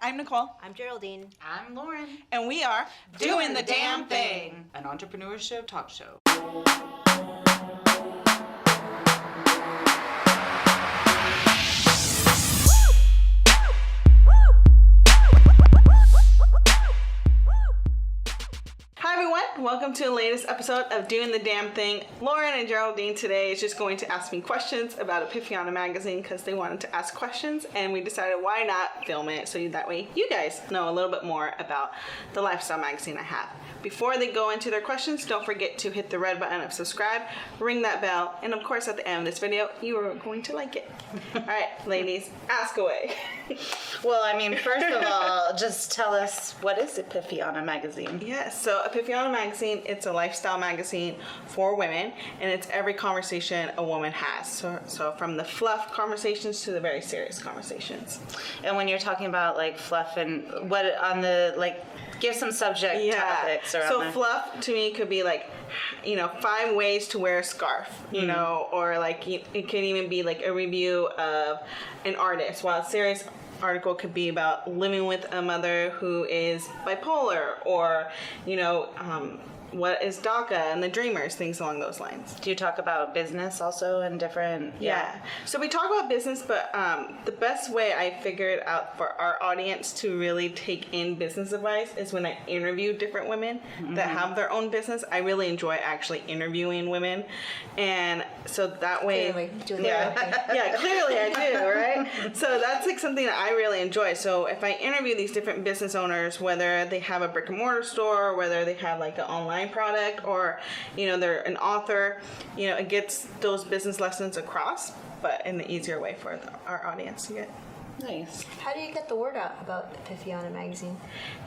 I'm Nicole. I'm Geraldine. I'm Lauren. And we are Doing the Damn Thing, an entrepreneurship talk show. Hi everyone, welcome to the latest episode of Doing the Damn Thing. Lauren and Geraldine today is just going to ask me questions about Epifania magazine because they wanted to ask questions, and we decided why not film it so that way you guys know a little bit more about the lifestyle magazine I have. Before they go into their questions, don't forget to hit the red button of subscribe, ring that bell, and of course at the end of this video, you are going to like it. Alright, ladies, ask away. Well, I mean, first of all, just tell us, what is Epifania magazine? Yes, so Epifania magazine, it's a lifestyle magazine for women, and it's every conversation a woman has. So from the fluff conversations to the very serious conversations. And when you're talking about like fluff and what on the like, give some subject topics around so that. Fluff to me could be like, 5 ways to wear a scarf, you know, or like it could even be like a review of an artist, while a serious article could be about living with a mother who is bipolar, or what is DACA and the Dreamers, things along those lines. Do you talk about business also in different? Yeah. So we talk about business, but the best way I figured out for our audience to really take in business advice is when I interview different women that have their own business. I really enjoy actually interviewing women, and so that way, Clearly. yeah, clearly I do, right? So that's like something that I really enjoy. So if I interview these different business owners, whether they have a brick and mortar store, whether they have like an online product, or they're an author, it gets those business lessons across, but in the easier way for our audience to get. Nice. How do you get the word out about Epifania magazine?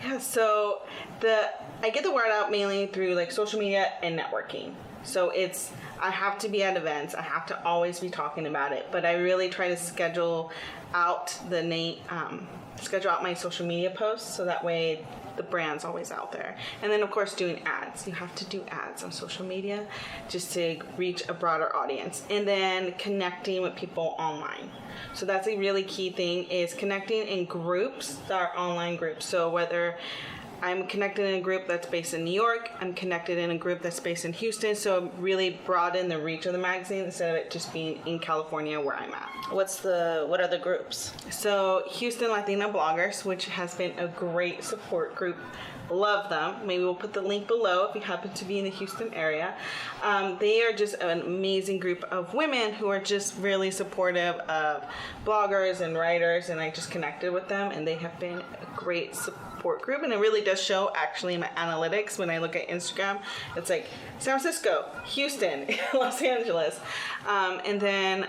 Yeah, so I get the word out mainly through like social media and networking. So I have to be at events, I have to always be talking about it, but I really try to schedule out my social media posts so that way the brand's always out there. And then of course doing ads. You have to do ads on social media just to reach a broader audience. And then connecting with people online. So that's a really key thing, is connecting in groups that are online groups. So whether I'm connected in a group that's based in New York, I'm connected in a group that's based in Houston, so really broaden the reach of the magazine instead of it just being in California where I'm at. What are the groups? So Houston Latina Bloggers, which has been a great support group. Love them. Maybe we'll put the link below if you happen to be in the Houston area. They are just an amazing group of women who are just really supportive of bloggers and writers, and I just connected with them, and they have been a great support group, and it really does show actually in my analytics when I look at Instagram. It's like San Francisco, Houston, Los Angeles, and then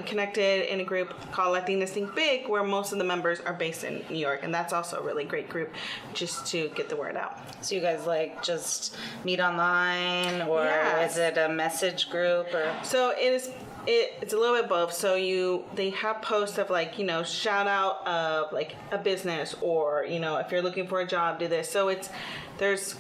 connected in a group called Latinas Think Big, where most of the members are based in New York, and that's also a really great group just to get the word out. So you guys like just meet online, or is it a message group? Or so it's a little bit both. So they have posts of like shout out of like a business, or if you're looking for a job, do this. So there's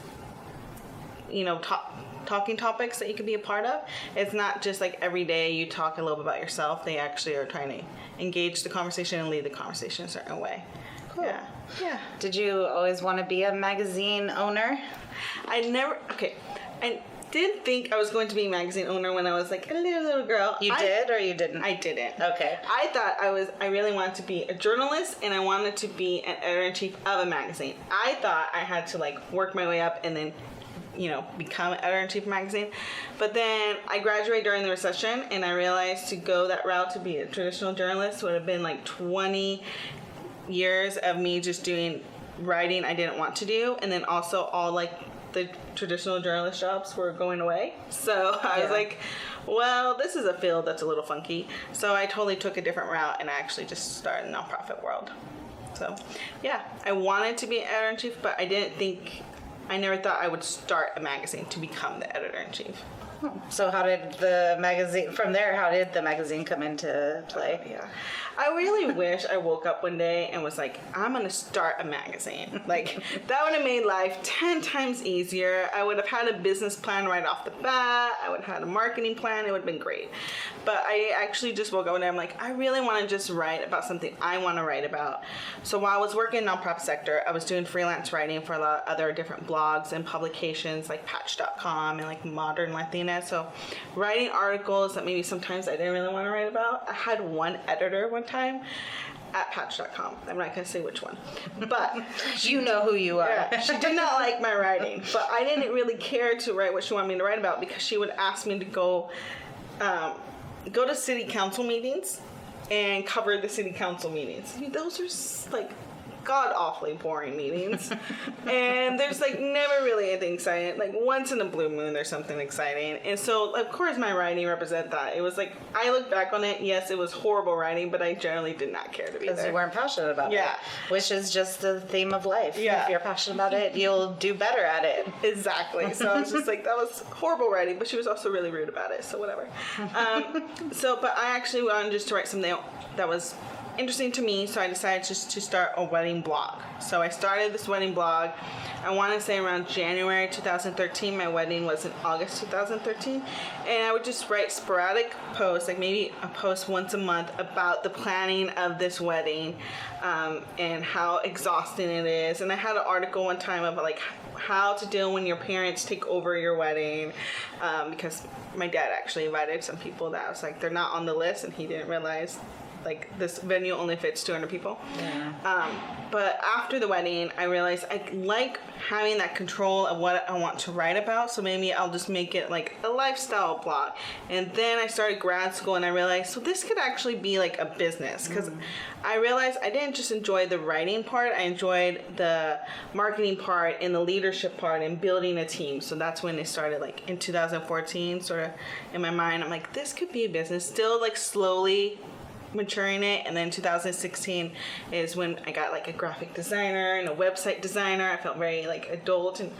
talking topics that you can be a part of. It's not just like every day you talk a little bit about yourself. They actually are trying to engage the conversation and lead the conversation a certain way. Cool. Yeah. Did you always want to be a magazine owner? I did think I was going to be a magazine owner when I was like a little girl. You did or you didn't? I didn't. Okay. I thought I really wanted to be a journalist, and I wanted to be an editor-in-chief of a magazine. I thought I had to like work my way up and then become an editor-in-chief of a magazine. But then I graduated during the recession, and I realized to go that route to be a traditional journalist would have been like 20 years of me just doing writing I didn't want to do, and then also all like the traditional journalist jobs were going away. So I was like, well, this is a field that's a little funky. So I totally took a different route, and I actually just started in the nonprofit world. So yeah, I wanted to be an editor-in-chief, but I never thought I would start a magazine to become the editor-in-chief. So how did the magazine come into play? Yeah. I really wish I woke up one day and was like, I'm going to start a magazine. Like, that would have made life 10 times easier. I would have had a business plan right off the bat. I would have had a marketing plan. It would have been great. But I actually just woke up and I'm like, I really want to just write about something I want to write about. So while I was working in the nonprofit sector, I was doing freelance writing for a lot of other different blogs and publications like Patch.com and like Modern Latina. So writing articles that maybe sometimes I didn't really want to write about. I had one editor one time at Patch.com. I'm not going to say which one. But you know who you are. yeah, she did not like my writing. But I didn't really care to write what she wanted me to write about because she would ask me to go to city council meetings and cover the city council meetings. Those are like god awfully boring meetings. And there's like never really anything exciting. Like once in a blue moon there's something exciting. And so of course my writing represented that. It was like, I look back on it, yes, it was horrible writing, but I generally did not care to be there. Because you weren't passionate about it. Which is just the theme of life. Yeah. If you're passionate about it, you'll do better at it. Exactly. So I was just like, that was horrible writing, but she was also really rude about it, so whatever. But I actually wanted just to write something that was interesting to me, so I decided just to start a wedding blog. So I started this wedding blog, I want to say around January 2013. My wedding was in August 2013. And I would just write sporadic posts, like maybe a post once a month about the planning of this wedding and how exhausting it is. And I had an article one time about like how to deal when your parents take over your wedding, because my dad actually invited some people that was like, they're not on the list, and he didn't realize like this venue only fits 200 people. Yeah. But after the wedding, I realized I like having that control of what I want to write about. So maybe I'll just make it like a lifestyle blog. And then I started grad school and I realized, so this could actually be like a business. Because I realized I didn't just enjoy the writing part, I enjoyed the marketing part and the leadership part and building a team. So that's when it started, like in 2014, sort of in my mind, I'm like, this could be a business. Still like slowly maturing it. And then 2016 is when I got like a graphic designer and a website designer. I felt very like adult, and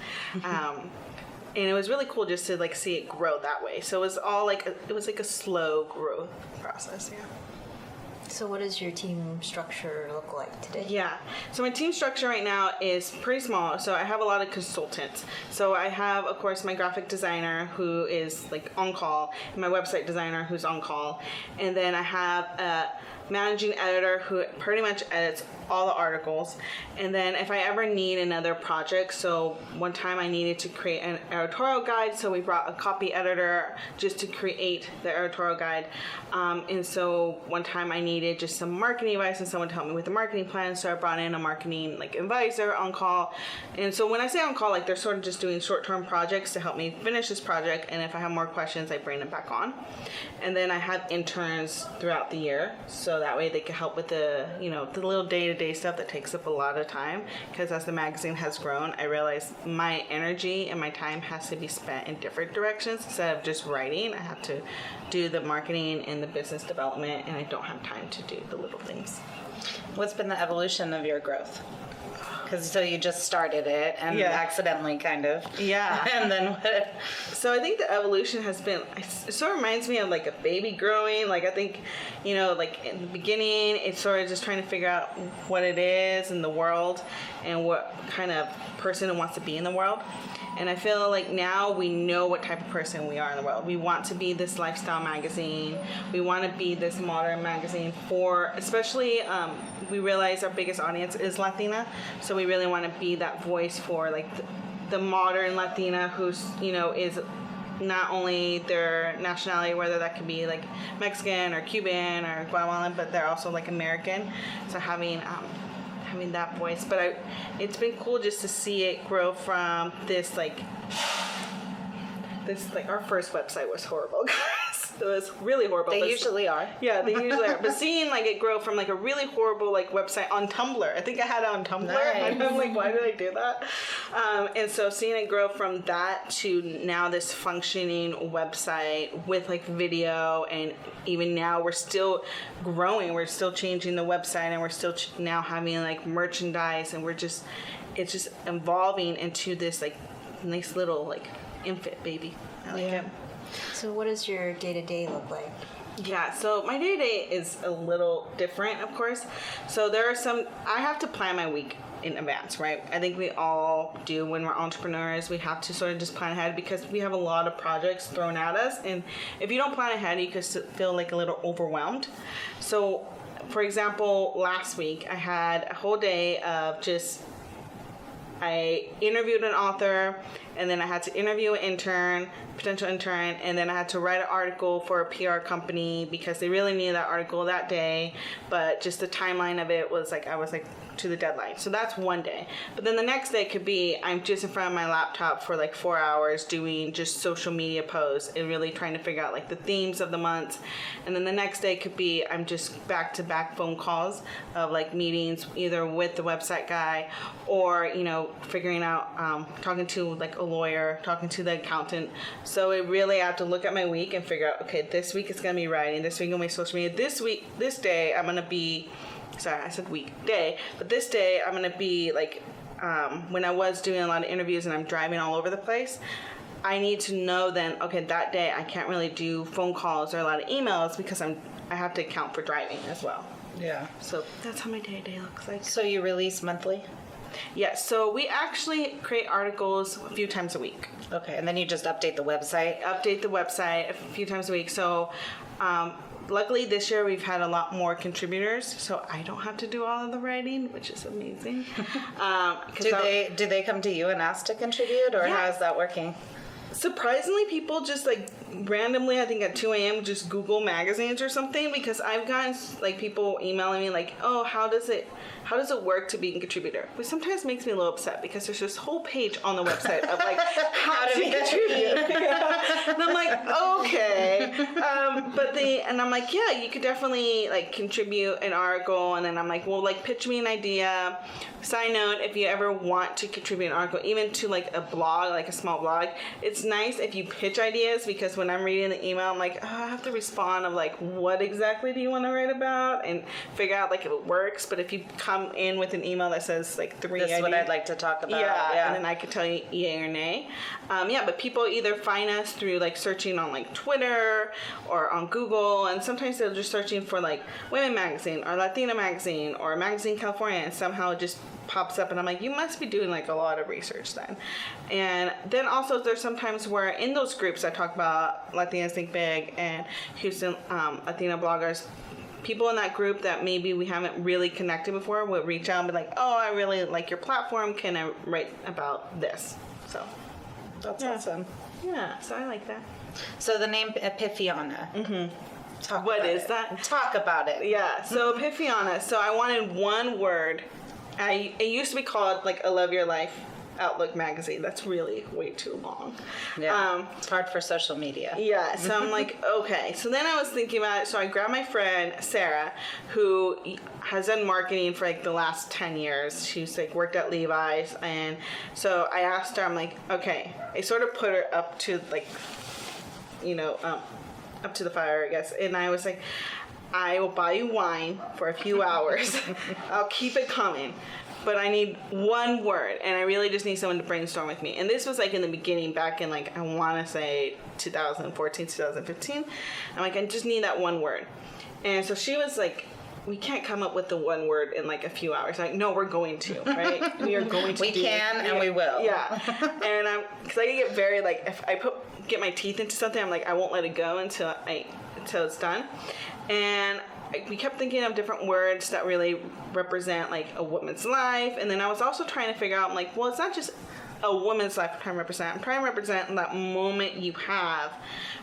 it was really cool just to like see it grow that way. So it was all like it was like a slow growth process. Yeah. So what does your team structure look like today? Yeah. So my team structure right now is pretty small. So I have a lot of consultants. So I have, of course, my graphic designer who is like on call, and my website designer who's on call. And then I have a managing editor who pretty much edits all the articles. And then if I ever need another project, so one time I needed to create an editorial guide, so we brought a copy editor just to create the editorial guide. And so one time I needed just some marketing advice and someone to help me with the marketing plan, so I brought in a marketing like advisor on call. And so when I say on call, like they're sort of just doing short-term projects to help me finish this project, and if I have more questions, I bring them back on. And then I have interns throughout the year, so that way they can help with the, you know, the little day-to-day stuff that takes up a lot of time, because as the magazine has grown, I realized my energy and my time has to be spent in different directions. Instead of just writing, I have to do the marketing and the business development, and I don't have time to do the little things. What's been the evolution of your growth? Because so you just started it and accidentally kind of. Yeah. And then what? So I think the evolution has been, it sort of reminds me of like a baby growing. Like I think, you know, like in the beginning, it's sort of just trying to figure out what it is in the world and what kind of person it wants to be in the world. And I feel like now we know what type of person we are in the world. We want to be this lifestyle magazine. We want to be this modern magazine for, especially, we realize our biggest audience is Latina. So we really want to be that voice for like the modern Latina who's, you know, is not only their nationality, whether that could be like Mexican or Cuban or Guatemalan, but they're also like American. So having that voice. But it's been cool just to see it grow from this like our first website was horrible, guys. It was really horrible. They usually are. Yeah, they usually are. But seeing like it grow from like a really horrible like website on Tumblr. I think I had it on Tumblr. Nice. And I'm like, why did I do that? And so seeing it grow from that to now this functioning website with like video, and even now we're still growing. We're still changing the website, and we're still now having like merchandise, and it's just evolving into this like nice little like infant baby. I like it. So what does your day-to-day look like? Yeah, so my day-to-day is a little different, of course. So I have to plan my week in advance, right? I think we all do when we're entrepreneurs. We have to sort of just plan ahead because we have a lot of projects thrown at us. And if you don't plan ahead, you could feel like a little overwhelmed. So, for example, last week I had a whole day of I interviewed an author, and then I had to interview an potential intern, and then I had to write an article for a PR company because they really needed that article that day, but just the timeline of it was I was to the deadline. So that's one day. But then the next day could be I'm just in front of my laptop for 4 hours doing just social media posts and really trying to figure out the themes of the month. And then the next day could be I'm just back-to-back phone calls of meetings either with the website guy or figuring out talking to a lawyer, talking to the accountant. So I really have to look at my week and figure out, okay, this week it's gonna be writing, this week gonna be social media, this day I'm gonna be weekday, but this day I'm gonna be when I was doing a lot of interviews and I'm driving all over the place, I need to know then, okay, that day I can't really do phone calls or a lot of emails because I have to account for driving as well. Yeah. So that's how my day-to-day looks like. So you release monthly? Yeah, so we actually create articles a few times a week. Okay, and then you just update the website? Update the website a few times a week. So luckily this year we've had a lot more contributors, so I don't have to do all of the writing, which is amazing. Do they come to you and ask to contribute, or Yeah. how is that working? Surprisingly, people just randomly, I think at 2 a.m. just Google magazines or something, because I've gotten people emailing me oh, how does it work to be a contributor? Which sometimes makes me a little upset because there's this whole page on the website of how to contribute. And I'm okay. And I'm yeah, you could definitely contribute an article. And then I'm well, pitch me an idea. Side note, if you ever want to contribute an article, even to a blog, a small blog, it's nice if you pitch ideas, because when I'm reading the email, I'm I have to respond of what exactly do you want to write about, and figure out if it works. But if you come in with an email that says 3 This ideas, is what I'd like to talk about. yeah, and then I could tell you yay or nay. But people either find us through searching on Twitter or on Google, and sometimes they're just searching for Women Magazine or Latina Magazine or Magazine California, and somehow it just pops up, and I'm you must be doing a lot of research then. And then also there's sometimes where in those groups I talk about Latinas Think Big and Houston Latina bloggers, people in that group that maybe we haven't really connected before would reach out and be oh, I really like your platform, can I write about this? So That's awesome. yeah, so I like that. So the name Epifania. Mm-hmm. What is that? Talk about it. Yeah, so Epifania. So I wanted one word. It used to be called A Love Your Life Outlook magazine. That's really way too long. Yeah, it's hard for social media. Yeah, so I'm okay. So then I was thinking about it. So I grabbed my friend Sarah, who has done marketing for the last 10 years. She's worked at Levi's, and so I asked her. I'm okay. I sort of put her up to up to the fire, I guess. And I was I will buy you wine for a few hours. I'll keep it coming. But I need one word, and I really just need someone to brainstorm with me. And this was in the beginning, back in I want to say 2014, 2015. I'm I just need that one word. And so she was we can't come up with the one word in a few hours. No, we're going to, right? We are going to. We can and we will. Yeah. And because I get very if I get my teeth into something, I'm I won't let it go until it's done. And we kept thinking of different words that really represent a woman's life. And then I was also trying to figure out well, it's not just a woman's life I'm trying to represent. I'm trying to represent that moment you have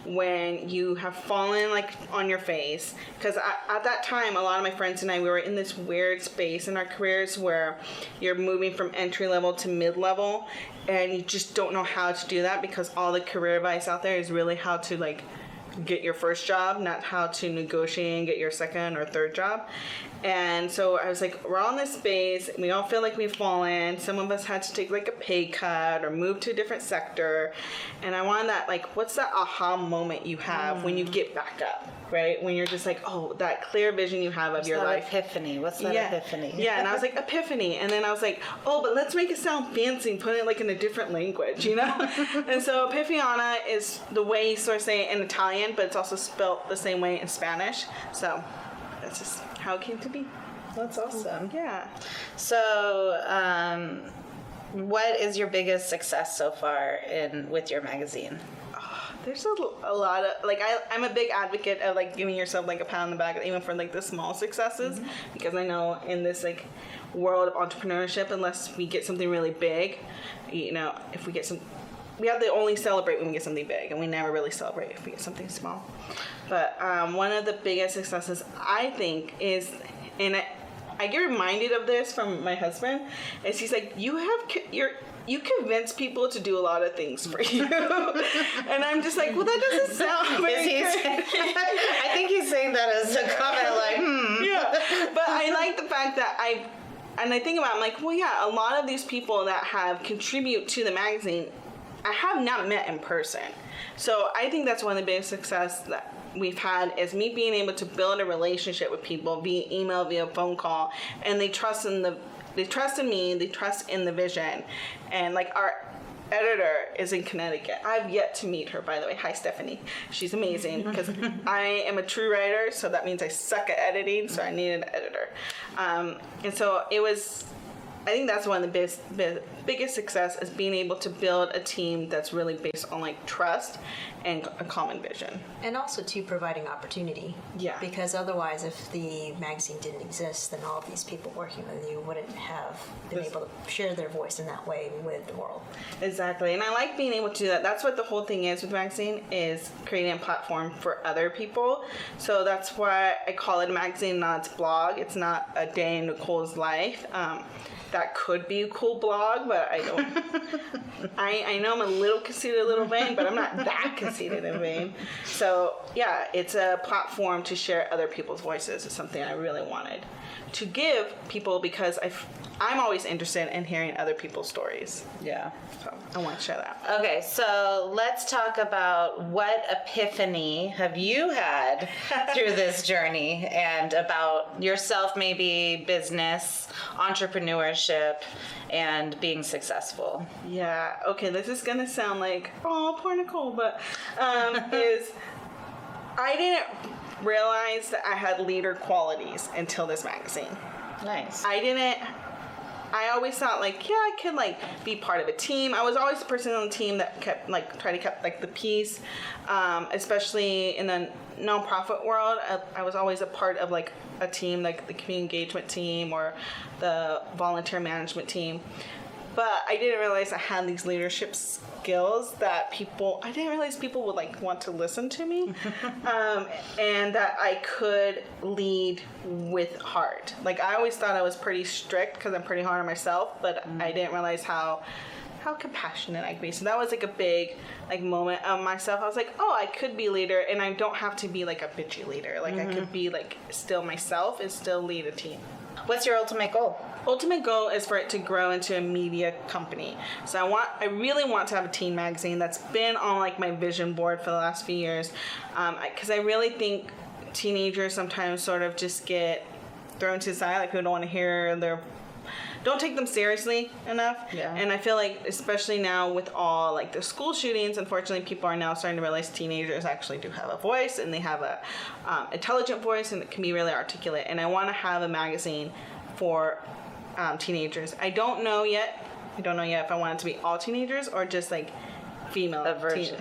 when you have fallen on your face. Because at that time, a lot of my friends and I, we were in this weird space in our careers where you're moving from entry level to mid-level, and you just don't know how to do that, because all the career advice out there is really how to get your first job, not how to negotiate and get your second or third job. And so I was we're all in this space, and we all feel we've fallen. Some of us had to take a pay cut or move to a different sector. And I wanted that, what's that aha moment you have when you get back up? right? When you're just like, oh, that clear vision you have of your that life. epiphany. What's that epiphany? Yeah, and I was like, epiphany. And then I was like, oh, but let's make it sound fancy and put it like in a different language, you know? And so Epifania is the way you sort of say it in Italian, but it's also spelt the same way in Spanish. So that's just how it came to be. That's awesome. Yeah. So, what is your biggest success so far with your magazine? There's a lot of, like, I'm a big advocate of, like, giving yourself, like, a pat on the back, even for, like, the small successes, because I know in this, like, world of entrepreneurship, unless we get something really big, you know, if we get we have to only celebrate when we get something big, and we never really celebrate if we get something small. But one of the biggest successes, I think, is, and I get reminded of this from my husband, is he's like, you convince people to do a lot of things for you. And I'm just like, well, that doesn't sound very good. I think he's saying that as a comment, like, Yeah, but I like the fact that I think about it, I'm like, well, yeah, a lot of these people that have contribute to the magazine, I have not met in person. So I think that's one of the biggest success that we've had is me being able to build a relationship with people via email, via phone call, and they trust in me, they trust in the vision. And like our editor is in Connecticut. I've yet to meet her, by the way. Hi, Stephanie. She's amazing because I am a true writer, so that means I suck at editing, so I needed an editor. And so I think that's one of the biggest success is being able to build a team that's really based on like trust and a common vision. And also to providing opportunity. Yeah. Because otherwise, if the magazine didn't exist, then all of these people working with you wouldn't have been able to share their voice in that way with the world. Exactly. And I like being able to do that. That's what the whole thing is with the magazine, is creating a platform for other people. So that's why I call it a magazine, not a blog. It's not a day in Nicole's life. That could be a cool blog, but I don't. I know I'm a little conceited, a little vain, but I'm not that conceited and vain. So yeah, it's a platform to share other people's voices. It's something I really wanted to give people because I'm always interested in hearing other people's stories. Yeah. So I want to share that. Okay, so let's talk about what epiphany have you had through this journey, and about yourself, maybe business, entrepreneurship, and being successful. Yeah, okay, this is going to sound like, oh, poor Nicole, but is I didn't realize that I had leader qualities until this magazine. Nice. I always thought like, yeah, I could like be part of a team. I was always the person on the team that kept like try to keep like the peace, especially in the nonprofit world. I was always a part of like a team, like the community engagement team or the volunteer management team. But I didn't realize I had these leadership skills that I didn't realize people would like want to listen to me, and that I could lead with heart. Like I always thought I was pretty strict because I'm pretty hard on myself, but I didn't realize how compassionate I could be. So that was like a big like moment of myself. I was like, oh, I could be a leader, and I don't have to be like a bitchy leader. Like I could be like still myself and still lead a team. What's your ultimate goal? Ultimate goal is for it to grow into a media company. So I really want to have a teen magazine. That's been on like my vision board for the last few years, because I really think teenagers sometimes sort of just get thrown to the side. Like people don't want to hear don't take them seriously enough. Yeah. And I feel like, especially now with all like the school shootings, unfortunately, people are now starting to realize teenagers actually do have a voice, and they have a intelligent voice, and it can be really articulate. And I want to have a magazine for teenagers. I don't know yet if I want it to be all teenagers or just like female version.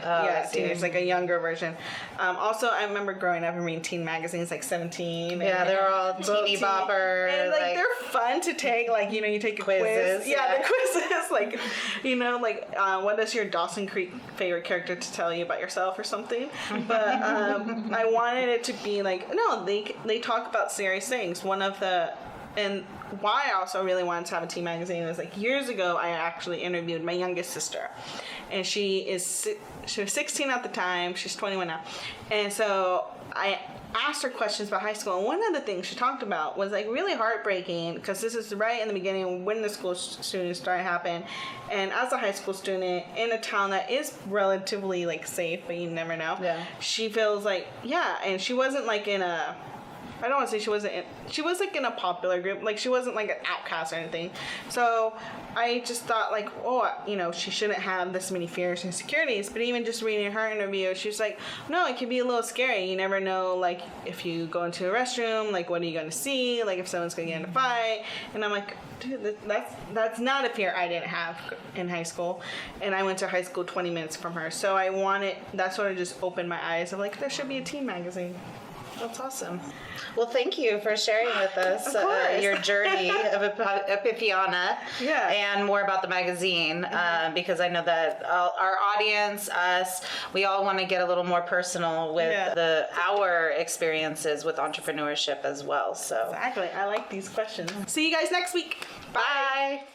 teenagers, like a younger version. Also, I remember growing up and reading teen magazines like 17. Yeah, they're all teeny bopper. And like they're fun to take. Like, you know, you take a quizzes, quiz. Yeah, the quizzes. Like, you know, like what is your Dawson Creek favorite character to tell you about yourself or something? But I wanted it to be like, no, they talk about serious things. And why I also really wanted to have a teen magazine is like years ago I actually interviewed my youngest sister, and she was 16 at the time. She's 21 now, and so I asked her questions about high school, and one of the things she talked about was like really heartbreaking, because this is right in the beginning when the school shootings started to happen, and as a high school student in a town that is relatively like safe, but you never know. Yeah. She feels like, yeah, and she wasn't like in a, I don't want to say she wasn't in, she was like in a popular group, like she wasn't like an outcast or anything. So I just thought like, oh, you know, she shouldn't have this many fears and insecurities. But even just reading her interview, she was like, no, it can be a little scary. You never know, like if you go into a restroom, like what are you going to see? Like if someone's going to get in a fight. And I'm like, dude, that's not a fear I didn't have in high school. And I went to high school 20 minutes from her. So I wanted, that sort of just opened my eyes of like, there should be a teen magazine. That's awesome. Well, thank you for sharing with us your journey of Epifania, and more about the magazine, because I know that our audience, us, we all want to get a little more personal with our experiences with entrepreneurship as well. So exactly. I like these questions. See you guys next week. Bye.